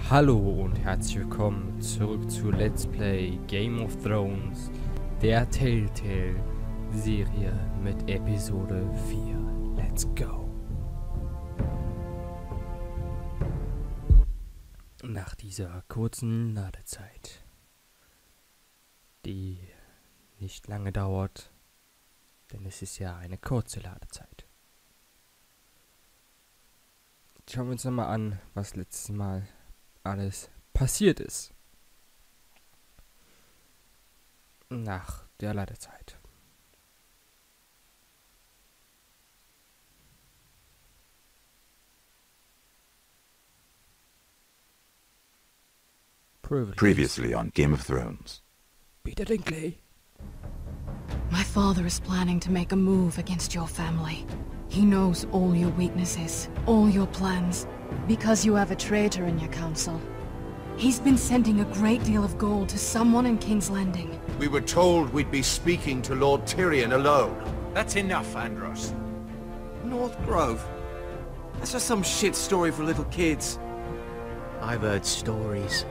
Hallo und herzlich willkommen zurück zu Let's Play Game of Thrones, der Telltale Serie mit Episode 4. Let's go! Nach dieser kurzen Ladezeit, die nicht lange dauert, denn es ist ja eine kurze Ladezeit. Schauen wir uns nochmal an, was letztes Mal alles passiert ist. Nach der Ladezeit. Previously on Game of Thrones. Bitte den Clay. My father is planning to make a move against your family. He knows all your weaknesses, all your plans, because you have a traitor in your council. He's been sending a great deal of gold to someone in King's Landing. We were told we'd be speaking to Lord Tyrion alone. That's enough, Andros. North Grove? That's just some shit story for little kids. I've heard stories.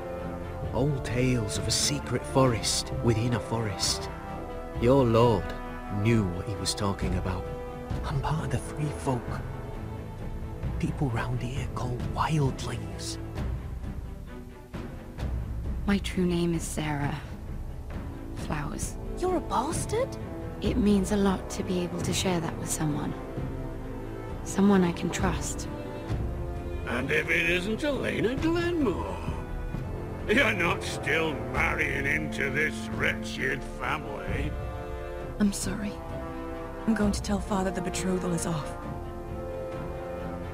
Old tales of a secret forest within a forest. Your lord knew what he was talking about. I'm part of the Free Folk. People round here called wildlings. My true name is Sarah Flowers. You're a bastard? It means a lot to be able to share that with someone. Someone I can trust. And if it isn't Elena Glenmore, you're not still marrying into this wretched family. I'm sorry. I'm going to tell Father the betrothal is off.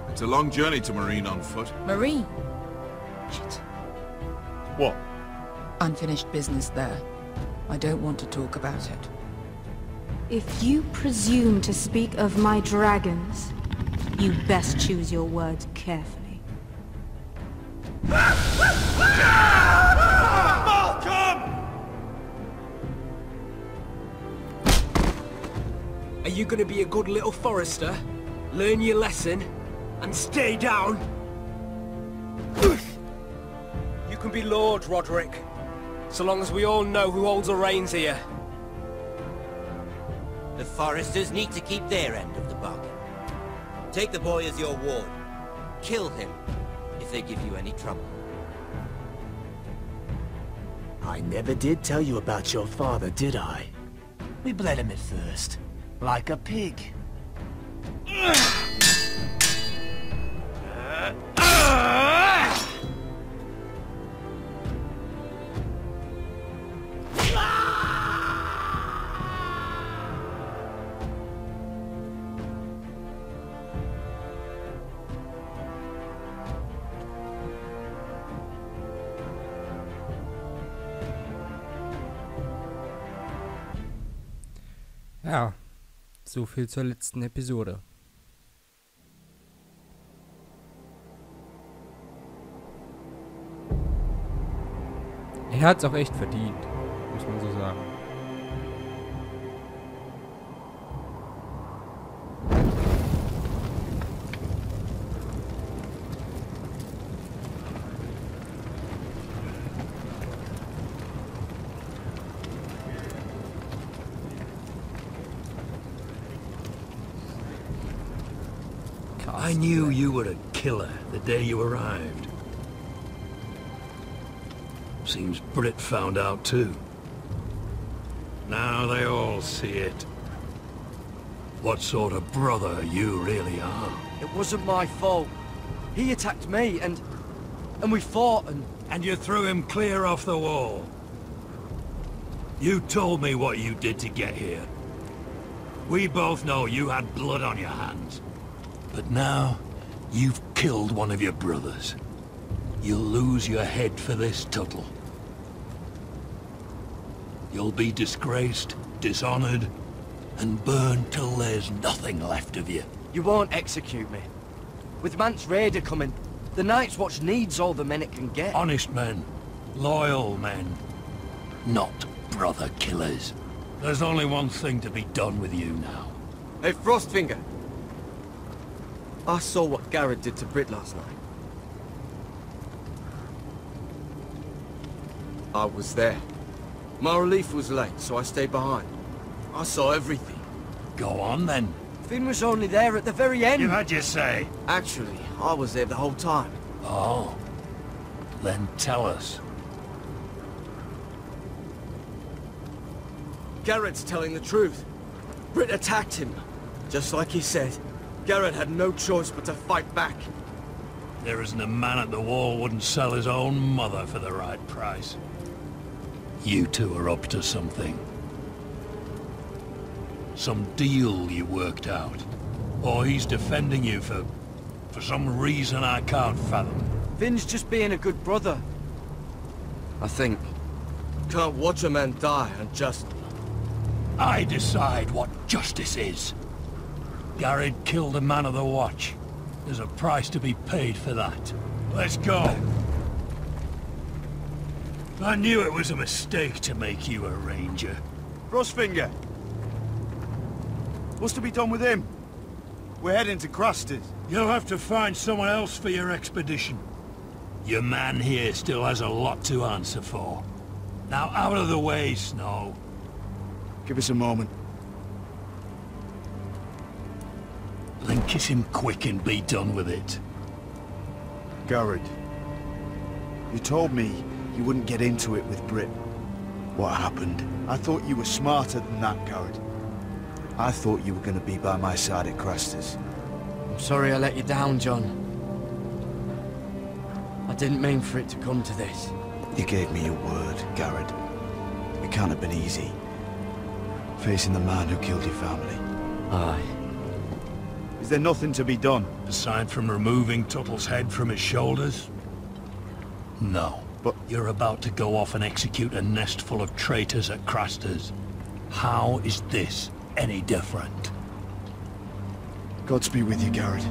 It's a long journey to Marine on foot. Marine? Shit. What? Unfinished business there. I don't want to talk about it. If you presume to speak of my dragons, you best choose your words carefully. Are you gonna be a good little forester? Learn your lesson? And stay down? You can be Lord, Roderick. So long as we all know who holds the reins here. The foresters need to keep their end of the bargain. Take the boy as your ward. Kill him if they give you any trouble. I never did tell you about your father, did I? We bled him at first, like a pig. Ja, so viel zur letzten Episode. Er hat's auch echt verdient, muss man so sagen. I knew you were a killer the day you arrived. Seems Brit found out too. Now they all see it. What sort of brother you really are. It wasn't my fault. He attacked me and we fought and... And you threw him clear off the wall. You told me what you did to get here. We both know you had blood on your hands. But now, you've killed one of your brothers. You'll lose your head for this, Tuttle. You'll be disgraced, dishonored, and burned till there's nothing left of you. You won't execute me. With Mance Raider coming, the Night's Watch needs all the men it can get. Honest men. Loyal men. Not brother killers. There's only one thing to be done with you now. Hey, Frostfinger. I saw what Garrett did to Brit last night. I was there. My relief was late, so I stayed behind. I saw everything. Go on, then. Finn was only there at the very end. You had your say. Actually, I was there the whole time. Oh. Then tell us. Garrett's telling the truth. Britt attacked him. Just like he said. Garrett had no choice but to fight back. There isn't a man at the wall wouldn't sell his own mother for the right price. You two are up to something. Some deal you worked out. Or he's defending you for some reason I can't fathom. Finn's just being a good brother. I think. Can't watch a man die unjustly. I decide what justice is. Garrett killed a man of the watch. There's a price to be paid for that. Let's go. I knew it was a mistake to make you a ranger. Crossfinger. What's to be done with him? We're heading to Crusters. You'll have to find someone else for your expedition. Your man here still has a lot to answer for. Now out of the way, Snow. Give us a moment. Then kiss him quick and be done with it. Garrett, you told me you wouldn't get into it with Britt. What happened? I thought you were smarter than that, Garrett. I thought you were going to be by my side at Crusters. I'm sorry I let you down, John. I didn't mean for it to come to this. You gave me your word, Garrett. It can't have been easy. Facing the man who killed your family. Aye. Is there nothing to be done? Aside from removing Tuttle's head from his shoulders? No. But you're about to go off and execute a nest full of traitors at Crusters. How is this any different? Godspeed with you, Garrett.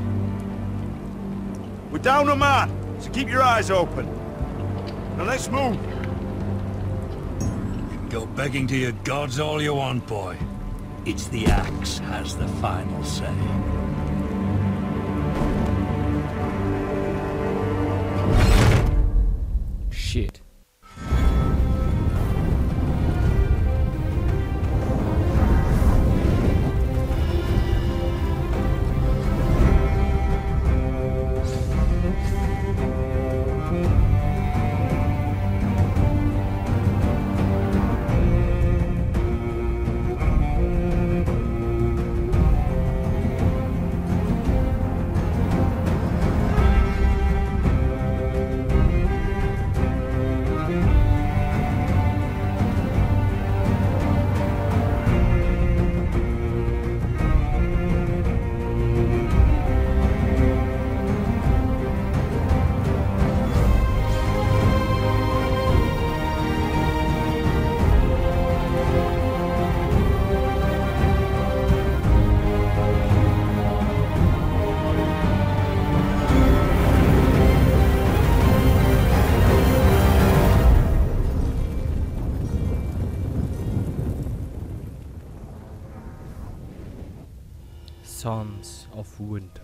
We're down a man, so keep your eyes open. Now let's move. You can go begging to your gods all you want, boy. It's the axe has the final say. Shit. Sons of Winter.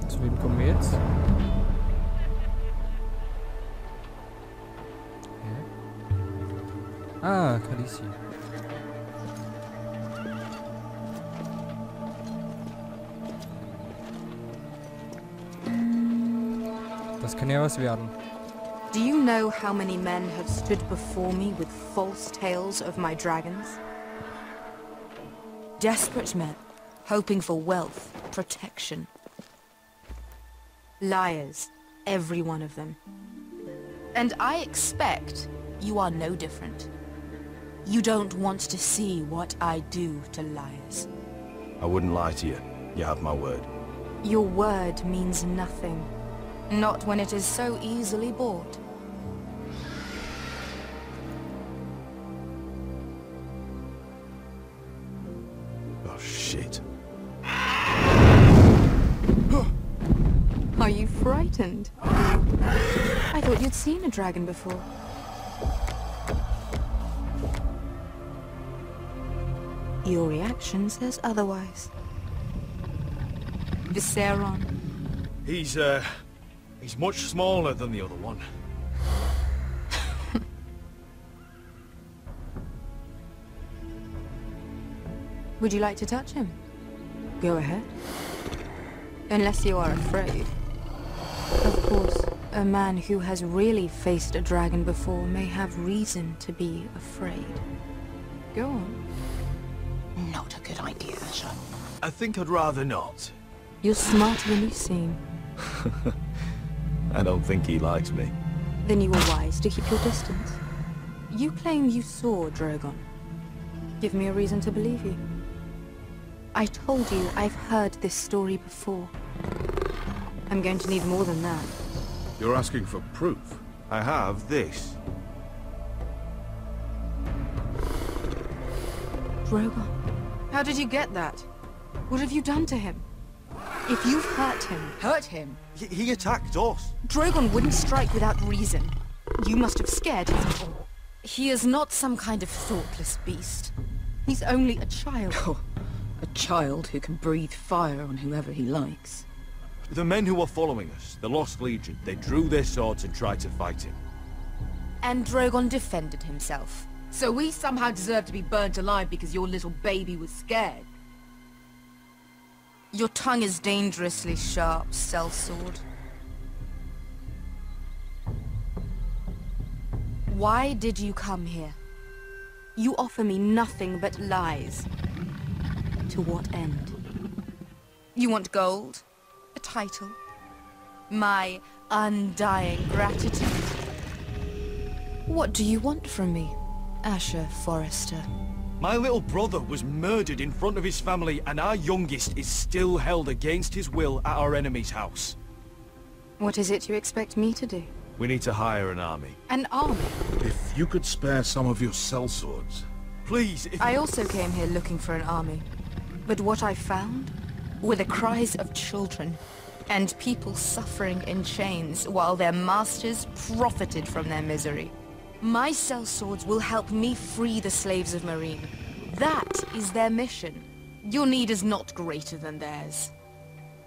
Zu wem kommen wir jetzt? Ja. Ah, Khaleesi. Das kann ja was werden. Do you know how many men have stood before me with false tales of my dragons? Desperate men, hoping for wealth, protection. Liars, every one of them. And I expect you are no different. You don't want to see what I do to liars. I wouldn't lie to you. You have my word. Your word means nothing. Not when it is so easily bought. Oh, shit. Are you frightened? I thought you'd seen a dragon before. Your reaction says otherwise. Visceron. He's much smaller than the other one. Would you like to touch him? Go ahead. Unless you are afraid. Of course, a man who has really faced a dragon before may have reason to be afraid. Go on. Not a good idea, Asher. I think I'd rather not. You're smarter than you seem. I don't think he likes me. Then you were wise to keep your distance. You claim you saw Drogon. Give me a reason to believe you. I told you I've heard this story before. I'm going to need more than that. You're asking for proof? I have this. Drogon. How did you get that? What have you done to him? If you've hurt him... Hurt him? He attacked us. Drogon wouldn't strike without reason. You must have scared him. He is not some kind of thoughtless beast. He's only a child. Oh, a child who can breathe fire on whoever he likes. The men who were following us, the Lost Legion, they drew their swords and tried to fight him. And Drogon defended himself. So we somehow deserve to be burnt alive because your little baby was scared? Your tongue is dangerously sharp, sellsword. Why did you come here? You offer me nothing but lies. To what end? You want gold? A title? My undying gratitude? What do you want from me, Asher Forrester? My little brother was murdered in front of his family, and our youngest is still held against his will at our enemy's house. What is it you expect me to do? We need to hire an army. An army? If you could spare some of your sellswords. Please, if I also came here looking for an army. But what I found were the cries of children and people suffering in chains while their masters profited from their misery. My sellswords will help me free the slaves of Meereen. That is their mission. Your need is not greater than theirs.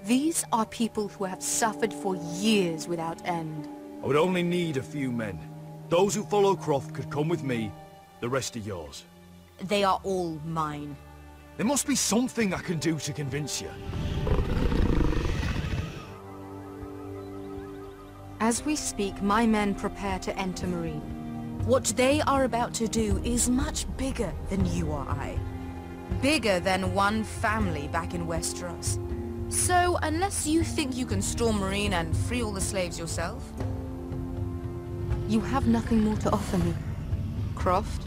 These are people who have suffered for years without end. I would only need a few men. Those who follow Croft could come with me. The rest are yours. They are all mine. There must be something I can do to convince you. As we speak, my men prepare to enter Meereen. What they are about to do is much bigger than you or I. Bigger than one family back in Westeros. So, unless you think you can storm Meereen and free all the slaves yourself... You have nothing more to offer me, Croft.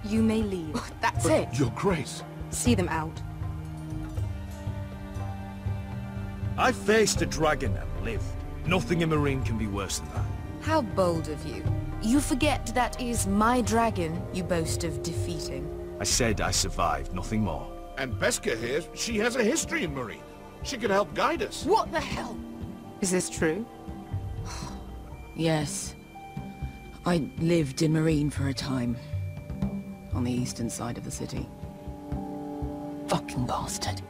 You may leave. That's it! Your Grace. See them out. I faced a dragon and lived. Nothing in Meereen can be worse than that. How bold of you. You forget that is my dragon you boast of defeating. I said I survived, nothing more. And Beskha here, she has a history in Meereen. She could help guide us. What the hell? Is this true? Yes. I lived in Meereen for a time. On the eastern side of the city. Fucking bastard.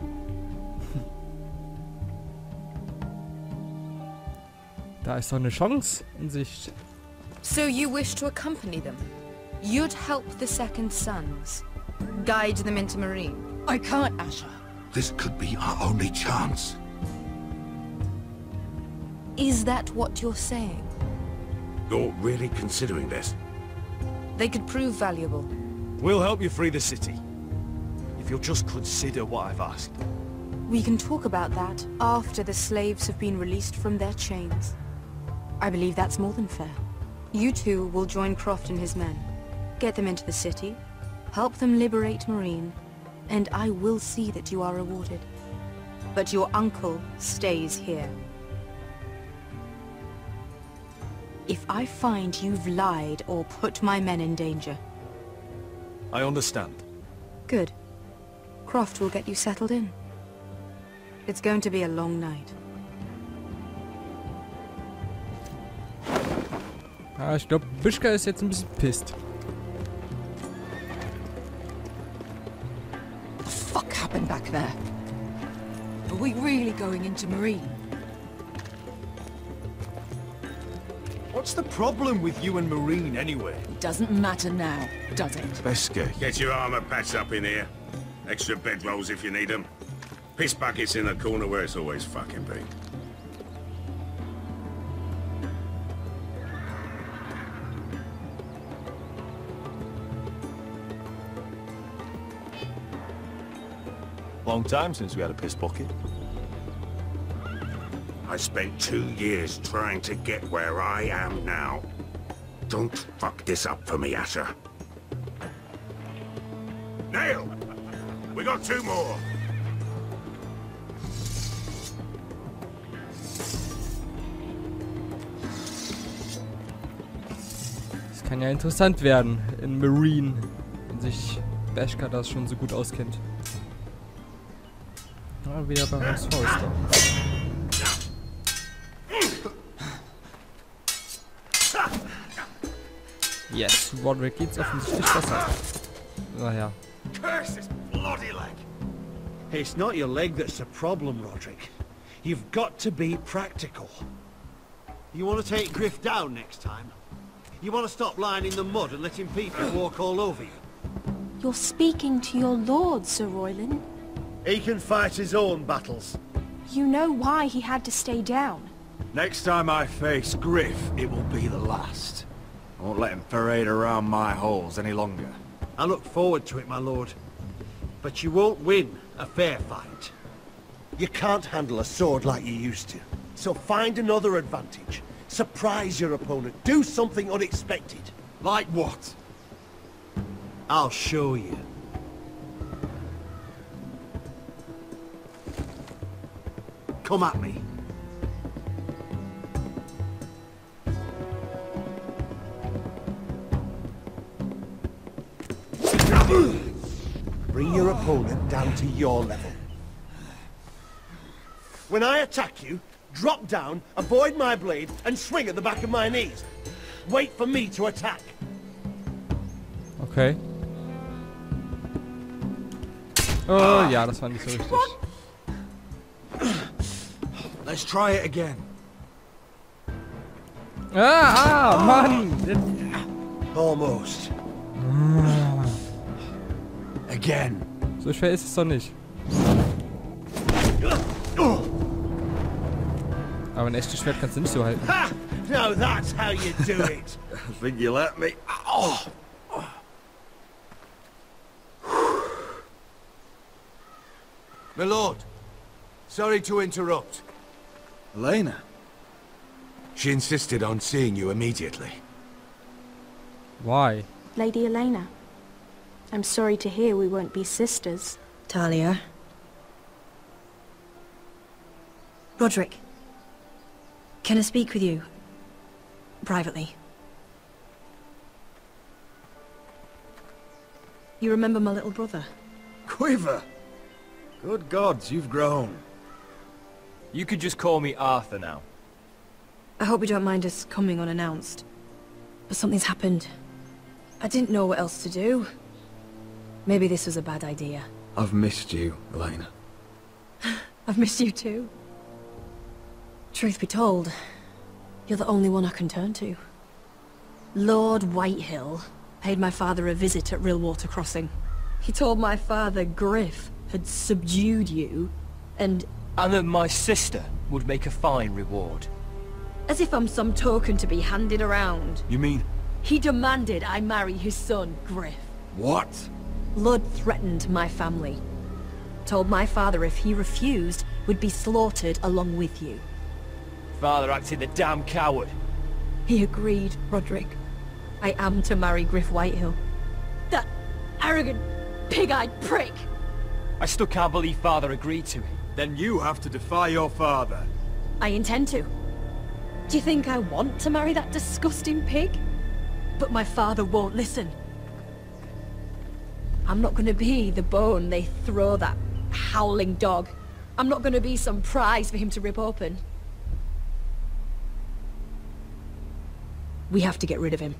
Da ist doch eine Chance in Sicht. So you wish to accompany them? You'd help the Second Sons? Guide them into Meereen? I can't, Asher. This could be our only chance. Is that what you're saying? You're really considering this? They could prove valuable. We'll help you free the city. If you'll just consider what I've asked. We can talk about that after the slaves have been released from their chains. I believe that's more than fair. You two will join Croft and his men. Get them into the city, help them liberate Meereen, and I will see that you are rewarded. But your uncle stays here. If I find you've lied or put my men in danger... I understand. Good. Croft will get you settled in. It's going to be a long night. Ah, ich glaube, Bischka ist jetzt ein bisschen pisst. What the fuck happened back there? Are we really going into Marine? What's the problem with you and Marine, anyway? It doesn't matter now, does it? Beske. Get your armor patched up in here. Extra bedrolls if you need them. Piss buckets in the corner where it's always fucking been. Long time since we had a piss bucket. I spent 2 years trying to get where I am now. Don't fuck this up for me, Asher. Nail! We got 2 more! Das kann ja interessant werden in Marine, wenn sich Beschka das schon so gut auskennt. Ja, wieder bei Haus Forster. Yes, Roderick geht's offensichtlich besser. Naja. Curse this bloody leg! It's not your leg that's the problem, Roderick. You've got to be practical. You want to take Griff down next time? You want to stop lying in the mud and letting people walk all over you? You're speaking to your lord, Sir Royland. He can fight his own battles. You know why he had to stay down. Next time I face Griff, it will be the last. I won't let him parade around my halls any longer. I look forward to it, my lord. But you won't win a fair fight. You can't handle a sword like you used to. So find another advantage. Surprise your opponent. Do something unexpected. Like what? I'll show you. Come at me. Bring your opponent down to your level. When I attack you, drop down, avoid my blade, and swing at the back of my knees. Wait for me to attack. Okay. Oh ja, das war nicht so richtig. Let's try it again. Mann! Almost. Again. So schwer ist es doch nicht. Aber ein echtes Schwert kannst du nicht so halten. Ha! Now that's how you do it. I think you let me. Oh. My lord, sorry to interrupt. Elena. She insisted on seeing you immediately. Why? Lady Elena, I'm sorry to hear we won't be sisters. Talia. Roderick. Can I speak with you? Privately. You remember my little brother? Quiver. Good gods, you've grown. You could just call me Arthur now. I hope you don't mind us coming unannounced. But something's happened. I didn't know what else to do. Maybe this was a bad idea. I've missed you, Elena. I've missed you too. Truth be told, you're the only one I can turn to. Lord Whitehill paid my father a visit at Rillwater Crossing. He told my father Griff had subdued you, and that my sister would make a fine reward. as if I'm some token to be handed around. You mean... He demanded I marry his son, Griff. What? Blood threatened my family. Told my father if he refused, we'd be slaughtered along with you. Father acted the damn coward. He agreed, Roderick. I am to marry Griff Whitehill. That arrogant, pig-eyed prick! I still can't believe Father agreed to it. Then you have to defy your father. I intend to. Do you think I want to marry that disgusting pig? But my father won't listen. I'm not gonna be the bone they throw that howling dog. I'm not gonna be some prize for him to rip open. We have to get rid of him.